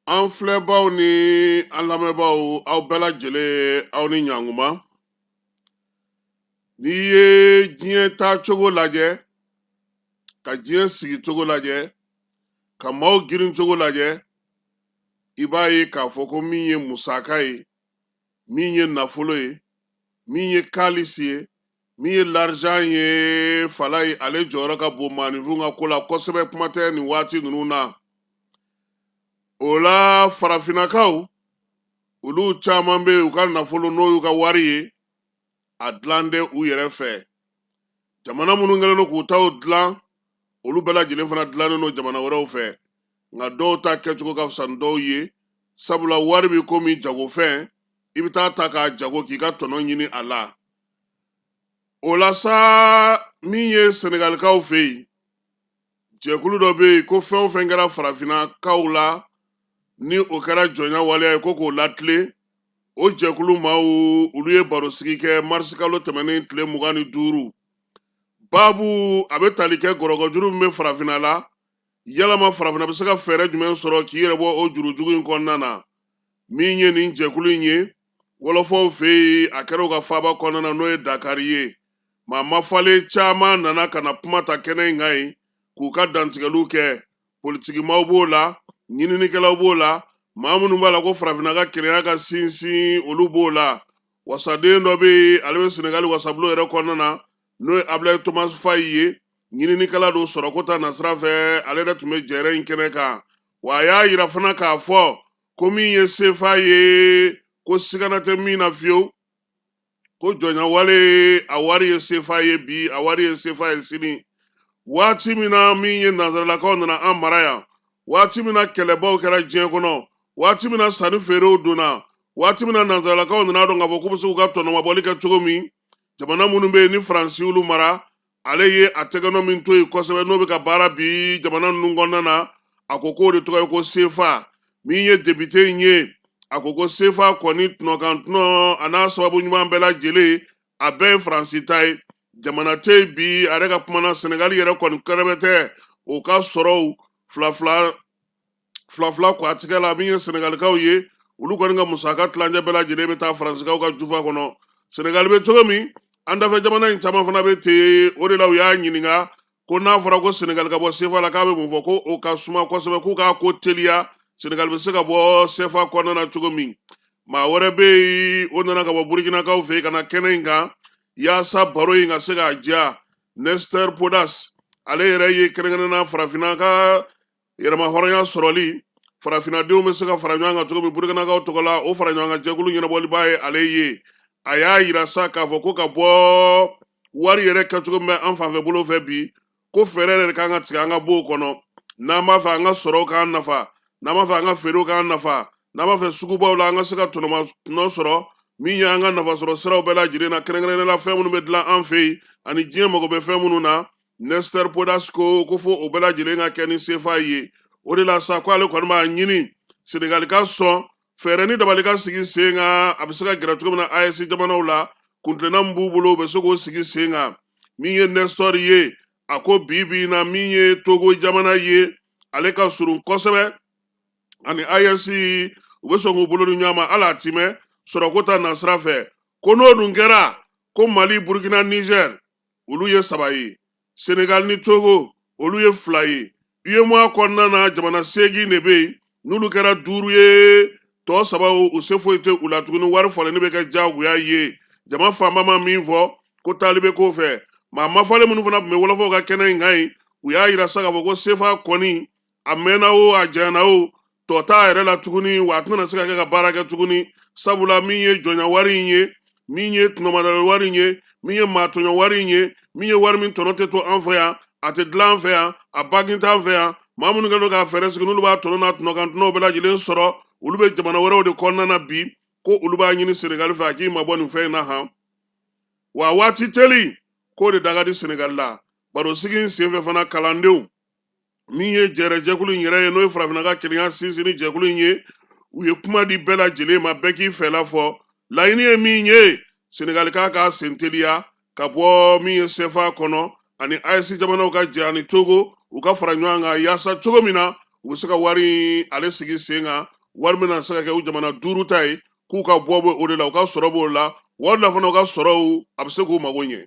An filɛbaw ni an lamɛnbaw aw bɛɛ lajɛlen aw ni ɲankuma. N'i ye diɲɛ taa cogo lajɛ, ka diɲɛ sigi cogo lajɛ, ka maaw girin cogo lajɛ, i b'a ye k'a fɔ ko min ye musaka ye, min ye nafolo ye, min ye kaalisi ye, min ye l'argent ye fala ye, ale jɔyɔrɔ ka bon maaninfin ka ko la kosɛbɛ, kuma tɛ nin waati ninnu na. O la farafinnakaw olu caman bɛ u ka nafolo n'o y'u ka wari ye, a dilan de u yɛrɛ fɛ. Jamana minnu kɛlen don k'u taw dilan, olu bɛɛ lajɛlen fana dilannen don jamana wɛrɛw fɛ. Nka dɔw ta kɛcogo ka fisa ni dɔw ye, sabula wari bɛ komi jagofɛn, i bɛ taa ta k'a jago k'i ka tɔnɔ ɲini a la. O la sa min ye Senegalikaw fɛ yen, jɛkulu dɔ bɛ yen ko fɛn o fɛn kɛra farafinnakaw la, ni o kɛra jɔnya waleya ye ko k'o latilen. O jɛkulu maaw olu ye baro sigi kɛ marisi kalo tɛmɛnen tile 25. Babu a bɛ tali kɛ gɔrɔgɔjuru min bɛ farafinna la, yalama farafinna bɛ se ka fɛɛrɛ jumɛn sɔrɔ k'i yɛrɛ bɔ o jurujugu in kɔnɔna na. Min ye nin jɛkulu in ye, wɔlɔfɔw fɛ yen a kɛra u ka faaba kɔnɔna na n'o ye Dakari ye. Maa mafalen caman nana ka na kuma ta kɛnɛ in kan yen k'u ka dantigɛliw kɛ. Politikimaw b'o la, ɲininikɛlaw b'o la, maa minnu b'a la ko farafinna ka kelenya ka sinsin olu b'o la. Wasaden dɔ bɛ yen ale bɛ Senegali wasabulon yɛrɛ kɔnɔna na n'o ye Abilaye Thomas Fayi ye, ɲininikɛla don sɔrɔko ta nasira fɛ, ale yɛrɛ tun bɛ jɛrɛ in kɛnɛ kan. Wa a y'a yira fana k'a fɔ ko min ye CFA ye ko sigana tɛ min na fiyewu, ko jɔnyawale a wari ye CFA ye bi, a wari ye CFA ye sini. Waati min na min ye nanzaralakaw nana an mara yan, waati min na kɛlɛbaw kɛra diɲɛ kɔnɔ, waati min na sanni feerew donna, waati min na nanzaralakaw nana dɔn k'a fɔ k'u bɛ se k'u ka tɔnɔmabɔli kɛ cogo min, jamana minnu bɛ yen ni Faransi y'olu mara, ale ye a tɛgɛnɔ min to yen kosɛbɛ n'o bɛ ka baara bi jamana ninnu kɔnɔna na, a ko k'o de tɔgɔ ye ko CFA. Min ye député in ye, a ko ko CFA kɔni tɔnɔ a n'a sababu ɲuman bɛɛ lajɛlen, a bɛɛ ye Faransi ta ye. Jamana tɛ yen bi a yɛrɛ ka kuma na Senegali yɛrɛ kɔni kɛrɛfɛ tɛ o ka sɔrɔw fila fila kɔ a tigɛ la. Min ye Senegalikaw ye, olu kɔni ka musaka tilancɛ bɛɛ lajɛlen bɛ taa Faransikaw ka jufa kɔnɔ. Senegali bɛ cogo min, an dafɛ jamana in caman fana bɛ ten. O de la u y'a ɲininka ko n'a fɔra ko Senegali ka bɔ CFA la k'a bɛ mun fɔ, ko o ka suma kosɛbɛ, k'u k'a ko teliya, Senegali bɛ se ka bɔ CFA kɔnɔna na cogo min. Maa wɛrɛ bɛ yen o nana ka bɔ Burkinakaw fɛ yen ka na kɛnɛ in kan, yaasa baro in ka se k'a diya. Nestor Podas ale yɛrɛ ye kɛrɛnkɛrɛnna farafinna ka yɛrɛma hɔrɔnya sɔrɔli, farafinnadenw bɛ se ka fara ɲɔgɔn kan cogo min Burkinakaw tɔgɔ la, o fara ɲɔgɔn kan jɛkulu ɲɛnabɔliba ye ale ye. A y'a yira sa k'a fɔ ko ka bɔ wari yɛrɛ kɛcogo min bɛ an fanfɛ bolo fɛ bi, ko fɛɛrɛ yɛrɛ de kan ka tigɛ an ka bɔ o kɔnɔ. N'an b'a fɛ an ka sɔrɔw k'an nafa, n'an b'a fɛ an ka feerew k'an nafa, n'an b'a fɛ sugubaw la an ka se ka tɔnɔ sɔrɔ min ye an ka nafasɔrɔ siraw bɛɛ lajɛlen na, kɛrɛnkɛrɛnnenya fɛn minnu bɛ dilan an fɛ yen ani diɲɛ mago bɛ fɛn minnu na. Nestor Podas ko fo o bɛɛ lajɛlen ka kɛ ni CFA ye. O de la sa ko ale kɔni b'a ɲini Senegali ka sɔn fɛɛrɛ ni dabali ka sigi sen kan, a bɛ se ka gɛrɛ cogo min na AES jamanaw la, kuntilenna min b'u bolo u bɛ se k'o sigi sen kan. Min ye Nestor ye, a ko bi bi in na min ye Togo jamana ye, ale ka surun kosɛbɛ ani AES u bɛ sɔn k'u bolo di ɲɔgɔn ma hali a ti mɛn sɔrɔko ta nasira fɛ. Ko n'o dun kɛra, ko Mali, Burkina, Niger olu ye 3 ye, Senegal ni Togo olu ye 2 ye. UEMOA kɔnɔna na jamana 8 de bɛ yen, n'olu kɛra 5 ye, tɔ 3 u se foyi tɛ u la tuguni, wari falen bɛ kɛ diyagoya ye. Jama fanba ma min fɔ ko taali bɛ k'o fɛ. Maa mafalen minnu fana tun bɛ wɔlɔfɔw ka kɛnɛ in kan yen, u y'a yira sa k'a fɔ ko CFA kɔni a mɛnna o a janyana o, tɔ t'a yɛrɛ la tuguni, wa a tɛna se ka kɛ ka baara kɛ tuguni, sabula min ye jɔnya wari in ye, min ye tɔnɔmadali wari in ye, min ye maa tɔɲɔ wari in ye, min ye wari min tɔnɔ tɛ to an fɛ yan, a tɛ dilan an fɛ yan, a bagin t'an fɛ yan, maa minnu kɛlen don k'a fɛɛrɛ sigi n'olu b'a tɔnɔ n'a tɔnɔkantɔnɔw bɛɛ lajɛlen sɔrɔ, olu bɛ jamana wɛrɛw de kɔnɔna na bi, ko olu b'a ɲini Senegali fɛ a k'i mabɔ nin fɛn in na han. Wa waati teli k'o de da ka di Senegali la. Baro sigi in senfɛ fana kalandenw min ye jɛrɛ jɛkulu in yɛrɛ ye n'o ye farafinna ka kelenya sinsinni jɛkulu in ye, u ye kuma di bɛɛ lajɛlen ma, bɛɛ k'i fɛla fɔ. Laɲini ye min ye, Senegali k'a sen teliya ka bɔ min ye CFA kɔnɔ ani AES jamanaw ka jɛ ani Togo u ka fara ɲɔgɔn kan yaasa cogo min na u bɛ se ka wari ale sigi sen kan, wari min na se ka kɛ u jamana 5 ta ye k'u ka bɔ bɔ o de la u ka sɔrɔ b'o la wari la fana u ka sɔrɔw a bɛ se k'u mago ɲɛ